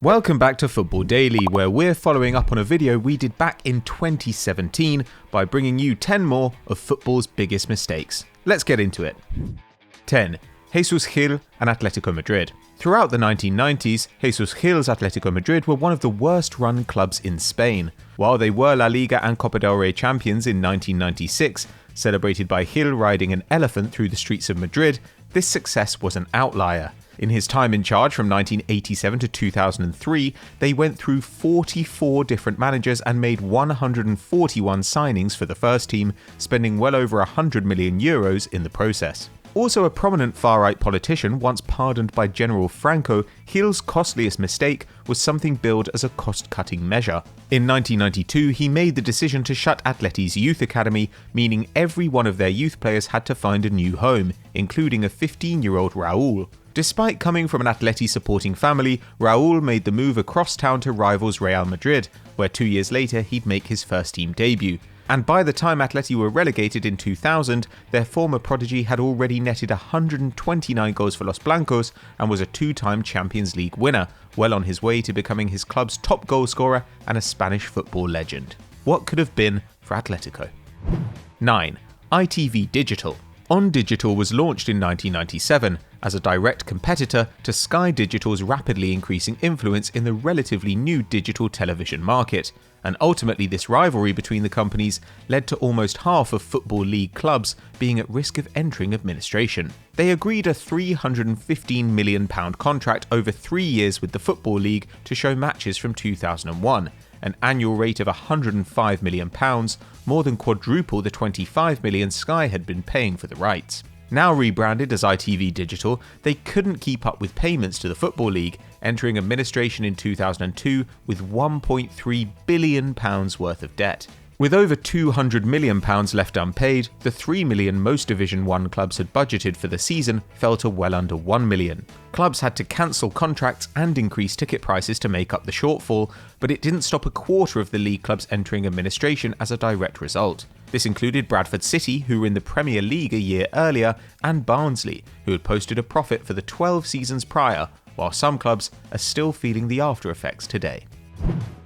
Welcome back to Football Daily, where we're following up on a video we did back in 2017 by bringing you 10 more of football's biggest mistakes. Let's get into it. 10. Jesus Gil and Atletico Madrid. Throughout the 1990s, Jesus Gil's Atletico Madrid were one of the worst run clubs in Spain. While they were La Liga and Copa del Rey champions in 1996, celebrated by Gil riding an elephant through the streets of Madrid, this success was an outlier. In his time in charge from 1987 to 2003, they went through 44 different managers and made 141 signings for the first team, spending well over €100 million in the process. Also a prominent far-right politician, once pardoned by General Franco, Gil's costliest mistake was something billed as a cost-cutting measure. In 1992, he made the decision to shut Atleti's youth academy, meaning every one of their youth players had to find a new home, including a 15-year-old Raul. Despite coming from an Atleti supporting family, Raul made the move across town to rivals Real Madrid, where 2 years later he'd make his first team debut. And by the time Atleti were relegated in 2000, their former prodigy had already netted 129 goals for Los Blancos and was a two-time Champions League winner, well on his way to becoming his club's top goalscorer and a Spanish football legend. What could have been for Atletico? 9. ITV Digital. On Digital was launched in 1997 as a direct competitor to Sky Digital's rapidly increasing influence in the relatively new digital television market, and ultimately this rivalry between the companies led to almost half of Football League clubs being at risk of entering administration. They agreed a £315 million contract over 3 years with the Football League to show matches from 2001, an annual rate of £105 million, more than quadruple the £25 million Sky had been paying for the rights. Now rebranded as ITV Digital, they couldn't keep up with payments to the Football League, entering administration in 2002 with £1.3 billion worth of debt. With over £200 million left unpaid, the £3 million most Division 1 clubs had budgeted for the season fell to well under £1 million. Clubs had to cancel contracts and increase ticket prices to make up the shortfall, but it didn't stop a quarter of the league clubs entering administration as a direct result. This included Bradford City, who were in the Premier League a year earlier, and Barnsley, who had posted a profit for the 12 seasons prior, while some clubs are still feeling the after effects today.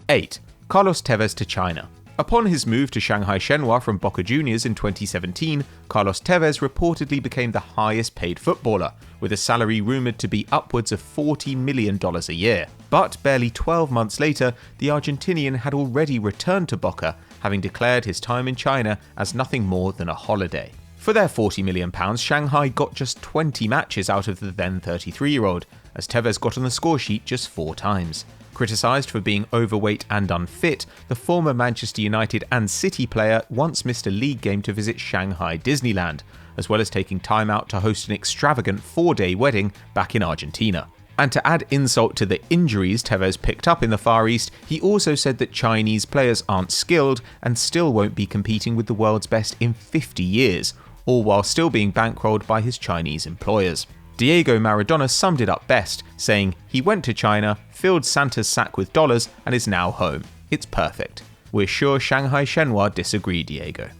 8. Carlos Tevez to China. Upon his move to Shanghai Shenhua from Boca Juniors in 2017, Carlos Tevez reportedly became the highest paid footballer, with a salary rumoured to be upwards of $40 million a year. But barely 12 months later, the Argentinian had already returned to Boca, having declared his time in China as nothing more than a holiday. For their £40 million, Shanghai got just 20 matches out of the then 33-year-old, as Tevez got on the scoresheet just 4 times. Criticised for being overweight and unfit, the former Manchester United and City player once missed a league game to visit Shanghai Disneyland, as well as taking time out to host an extravagant 4-day wedding back in Argentina. And to add insult to the injuries Tevez picked up in the Far East, he also said that Chinese players aren't skilled and still won't be competing with the world's best in 50 years, all while still being bankrolled by his Chinese employers. Diego Maradona summed it up best, saying he went to China, filled Santa's sack with dollars, and is now home. It's perfect. We're sure Shanghai Shenhua disagree, Diego.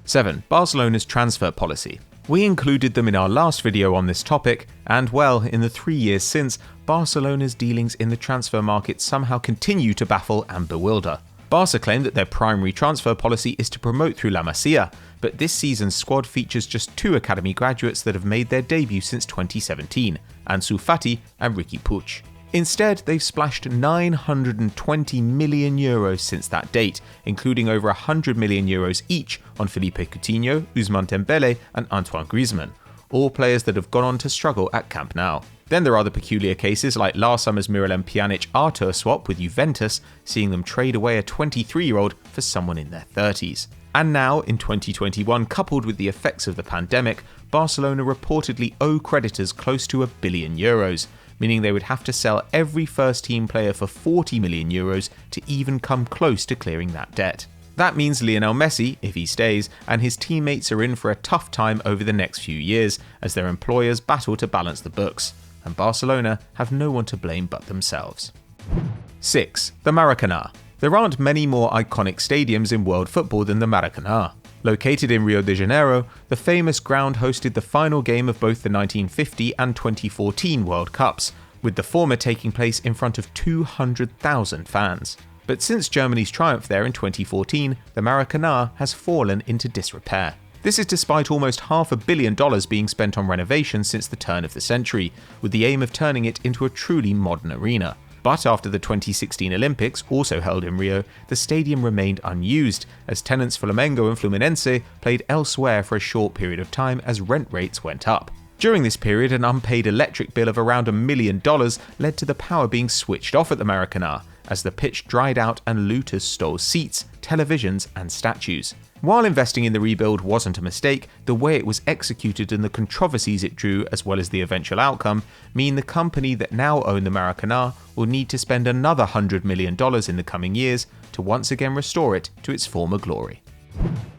7. Barcelona's transfer policy. We included them in our last video on this topic, and well, in the 3 years since, Barcelona's dealings in the transfer market somehow continue to baffle and bewilder. Barca claim that their primary transfer policy is to promote through La Masia, but this season's squad features just 2 academy graduates that have made their debut since 2017, Ansu Fati and Riqui Puig. Instead, they've splashed €920 million since that date, including over €100 million each on Felipe Coutinho, Ousmane Dembele and Antoine Griezmann, all players that have gone on to struggle at Camp Nou. Then there are the peculiar cases like last summer's Miralem Pjanic-Arthur swap with Juventus, seeing them trade away a 23-year-old for someone in their 30s. And now, in 2021, coupled with the effects of the pandemic, Barcelona reportedly owe creditors close to €1 billion, meaning they would have to sell every first-team player for €40 million to even come close to clearing that debt. That means Lionel Messi, if he stays, and his teammates are in for a tough time over the next few years as their employers battle to balance the books, and Barcelona have no one to blame but themselves. 6. The Maracana. There aren't many more iconic stadiums in world football than the Maracana. Located in Rio de Janeiro, the famous ground hosted the final game of both the 1950 and 2014 World Cups, with the former taking place in front of 200,000 fans. But since Germany's triumph there in 2014, the Maracana has fallen into disrepair. This is despite almost $500 million being spent on renovations since the turn of the century, with the aim of turning it into a truly modern arena. But after the 2016 Olympics, also held in Rio, the stadium remained unused, as tenants Flamengo and Fluminense played elsewhere for a short period of time as rent rates went up. During this period, an unpaid electric bill of around $1 million led to the power being switched off at the Maracana, as the pitch dried out and looters stole seats, televisions and statues. While investing in the rebuild wasn't a mistake, the way it was executed and the controversies it drew, as well as the eventual outcome, mean the company that now own the Maracana will need to spend another $100 million in the coming years to once again restore it to its former glory.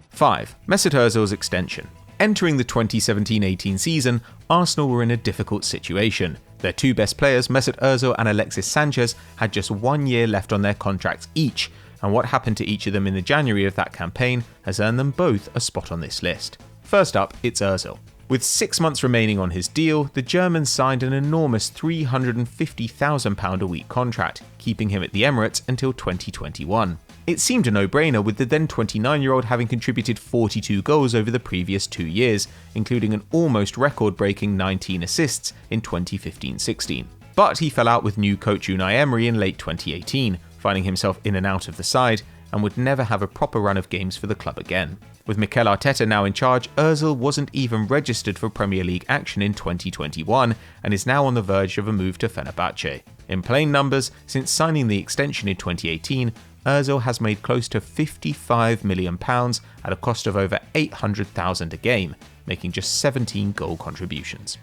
5. Mesut Ozil's extension. Entering the 2017-18 season, Arsenal were in a difficult situation. Their two best players, Mesut Ozil and Alexis Sanchez, had just 1 year left on their contracts each, and what happened to each of them in the January of that campaign has earned them both a spot on this list. First up, it's Ozil. With 6 months remaining on his deal, the German signed an enormous £350,000 a week contract, keeping him at the Emirates until 2021. It seemed a no-brainer, with the then 29-year-old having contributed 42 goals over the previous 2 years, including an almost record-breaking 19 assists in 2015-16. But he fell out with new coach Unai Emery in late 2018, finding himself in and out of the side, and would never have a proper run of games for the club again. With Mikel Arteta now in charge, Ozil wasn't even registered for Premier League action in 2021 and is now on the verge of a move to Fenerbahce. In plain numbers, since signing the extension in 2018, Ozil has made close to £55 million at a cost of over $800,000 a game, making just 17 goal contributions.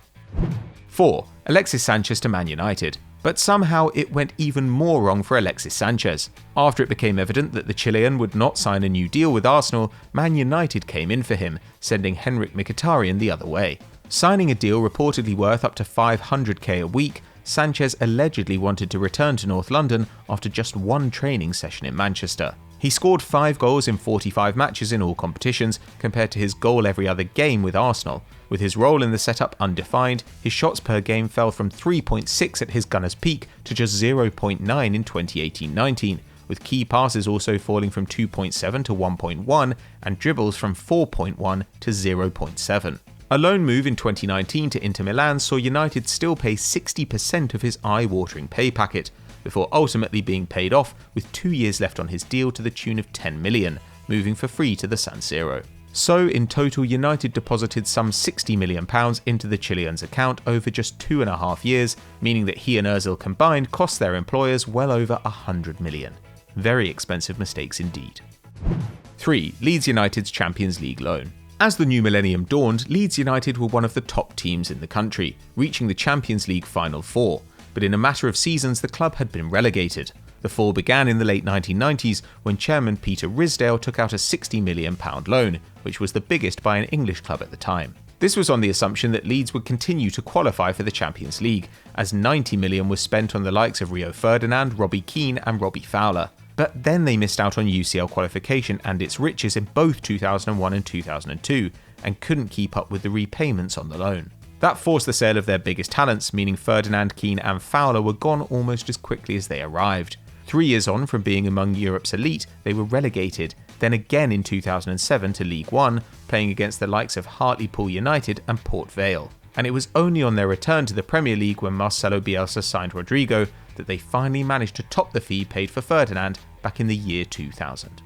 4. Alexis Sanchez to Man United. But somehow it went even more wrong for Alexis Sanchez. After it became evident that the Chilean would not sign a new deal with Arsenal, Man United came in for him, sending Henrik Mkhitaryan the other way. Signing a deal reportedly worth up to $500k a week, Sanchez allegedly wanted to return to North London after just one training session in Manchester. He scored 5 goals in 45 matches in all competitions, compared to his goal every other game with Arsenal. With his role in the setup undefined, his shots per game fell from 3.6 at his gunner's peak to just 0.9 in 2018-19, with key passes also falling from 2.7 to 1.1 and dribbles from 4.1 to 0.7. A loan move in 2019 to Inter Milan saw United still pay 60% of his eye-watering pay packet, before ultimately being paid off with 2 years left on his deal to the tune of $10 million, moving for free to the San Siro. So in total, United deposited some £60 million into the Chilean's account over just 2.5 years, meaning that he and Ozil combined cost their employers well over $100 million. Very expensive mistakes indeed. 3. Leeds United's Champions League loan. As the new millennium dawned, Leeds United were one of the top teams in the country, reaching the Champions League Final Four, but in a matter of seasons the club had been relegated. The fall began in the late 1990s when chairman Peter Ridsdale took out a £60 million loan, which was the biggest by an English club at the time. This was on the assumption that Leeds would continue to qualify for the Champions League, as £90 million was spent on the likes of Rio Ferdinand, Robbie Keane and Robbie Fowler. But then they missed out on UCL qualification and its riches in both 2001 and 2002, and couldn't keep up with the repayments on the loan. That forced the sale of their biggest talents, meaning Ferdinand, Keane and Fowler were gone almost as quickly as they arrived. 3 years on from being among Europe's elite, they were relegated, then again in 2007 to League One, playing against the likes of Hartlepool United and Port Vale. And it was only on their return to the Premier League when Marcelo Bielsa signed Rodrigo that they finally managed to top the fee paid for Ferdinand back in the year 2000.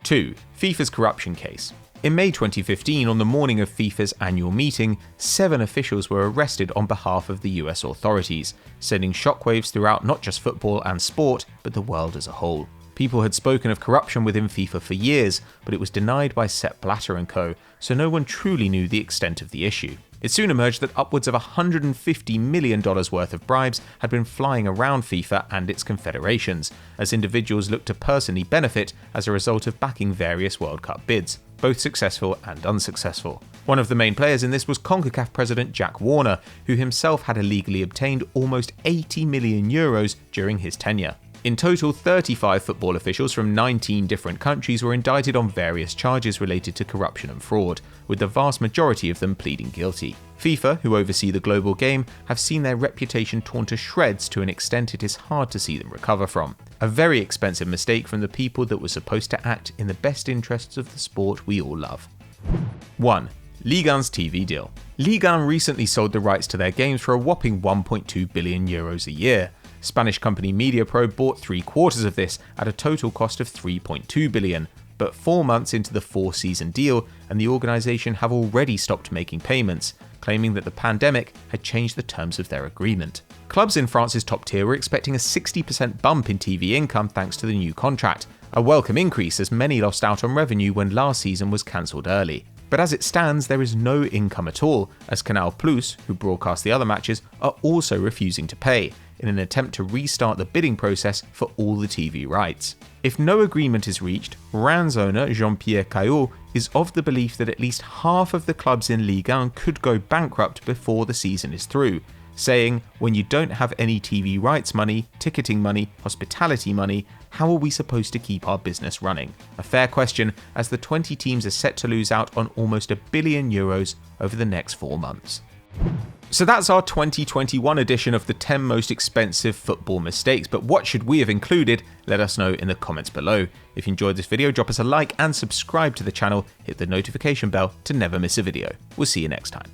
2. FIFA's corruption case. In May 2015, on the morning of FIFA's annual meeting, 7 officials were arrested on behalf of the US authorities, sending shockwaves throughout not just football and sport, but the world as a whole. People had spoken of corruption within FIFA for years, but it was denied by Sepp Blatter and co., so no one truly knew the extent of the issue. It soon emerged that upwards of $150 million worth of bribes had been flying around FIFA and its confederations, as individuals looked to personally benefit as a result of backing various World Cup bids, both successful and unsuccessful. One of the main players in this was CONCACAF president Jack Warner, who himself had illegally obtained almost €80 million during his tenure. In total, 35 football officials from 19 different countries were indicted on various charges related to corruption and fraud, with the vast majority of them pleading guilty. FIFA, who oversee the global game, have seen their reputation torn to shreds to an extent it is hard to see them recover from. A very expensive mistake from the people that were supposed to act in the best interests of the sport we all love. 1. Ligue 1's TV deal. Ligue 1 recently sold the rights to their games for a whopping €1.2 billion a year. Spanish company Mediapro bought 3/4 of this at a total cost of €3.2 billion, but 4 months into the 4-season deal, and the organisation have already stopped making payments, claiming that the pandemic had changed the terms of their agreement. Clubs in France's top tier were expecting a 60% bump in TV income thanks to the new contract, a welcome increase as many lost out on revenue when last season was cancelled early. But as it stands, there is no income at all, as Canal+, who broadcast the other matches, are also refusing to pay, in an attempt to restart the bidding process for all the TV rights. If no agreement is reached, Rennes owner Jean-Pierre Caillot is of the belief that at least half of the clubs in Ligue 1 could go bankrupt before the season is through, saying, "When you don't have any TV rights money, ticketing money, hospitality money, how are we supposed to keep our business running?" A fair question, as the 20 teams are set to lose out on almost €1 billion over the next 4 months. So that's our 2021 edition of the 10 most expensive football mistakes, but what should we have included? Let us know in the comments below. If you enjoyed this video, drop us a like and subscribe to the channel, hit the notification bell to never miss a video. We'll see you next time.